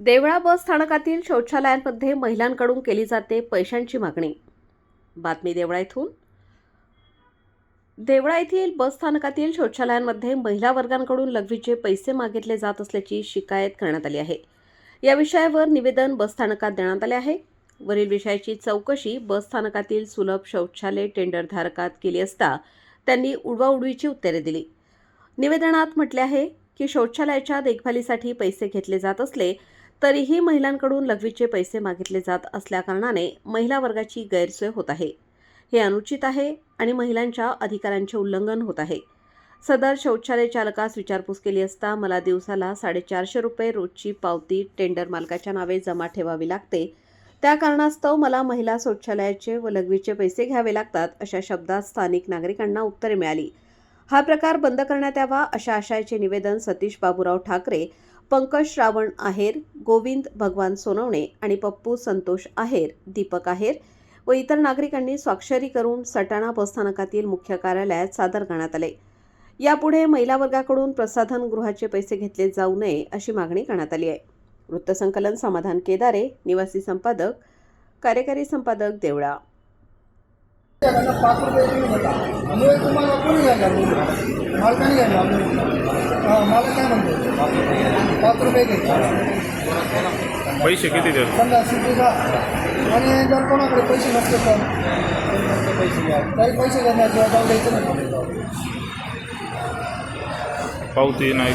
देवळा बस स्थानकातील शौचालयांमध्ये महिलांकडून केली जाते पैशांची मागणी। बातमी देवळा येथून। देवळा येथील बस स्थानकातील शौचालयांमध्ये महिला वर्गांकडून लघवीचे पैसे मागितले जात असल्याची शिकायत करण्यात आली आहे। या विषयावर निवेदन बस स्थानकात देण्यात आले आहे। वरील विषयाची चौकशी बस स्थानकातील सुलभ शौचालय टेंडरधारकात केली असता त्यांनी उडवाउडवीची उत्तरे दिली। निवेदनात म्हटले आहे की शौचालयाच्या देखभालीसाठी पैसे घेतले जात असले तरीही महिलांकडून लघवीचे पैसे मागितले जात असल्याकारणाने महिला वर्गाची गैरसोय होत आहे। हे अनुचित आहे आणि महिलांच्या अधिकारांचे उल्लंघन होत आहे। सदर शौचालय चालकास विचारपूस केली असता मला दिवसाला 450 रुपये रोजची पावती टेंडर मालकाच्या नावे जमा ठेवावी लागते। त्या कारणास्तव मला महिला शौचालयाचे व लघवीचे पैसे घ्यावे लागतात, अशा शब्दात स्थानिक नागरिकांना उत्तरे मिळाली। हा प्रकार बंद करण्यात यावा अशा आशयाचे निवेदन सतीश बाबूराव ठाकरे, पंकज श्रावण आहेर, गोविंद भगवान सोनवणे आणि पप्पू संतोष आहेर, दीपक आहेर व इतर नागरिकांनी स्वाक्षरी करून सटाणा बसस्थानकातील मुख्य कार्यालयात सादर करण्यात आले। यापुढे महिला वर्गाकडून प्रसाधन गृहाचे पैसे घेतले जाऊ नये अशी मागणी करण्यात आली आहे। वृत्तसंकलन समाधान केदारे, निवासी संपादक, कार्यकारी संपादक देवळा। 5 रुपये तुम्हाला कोणी घ्यायला मालकाने घ्यायला मला काय म्हणतो 5 रुपये घ्यायचे। पैसे किती देतात? 50 आणि जर कोणाकडे पैसे नसते तर काही पैसे देण्याचे जाऊ द्यायचं नाही। पावती नाही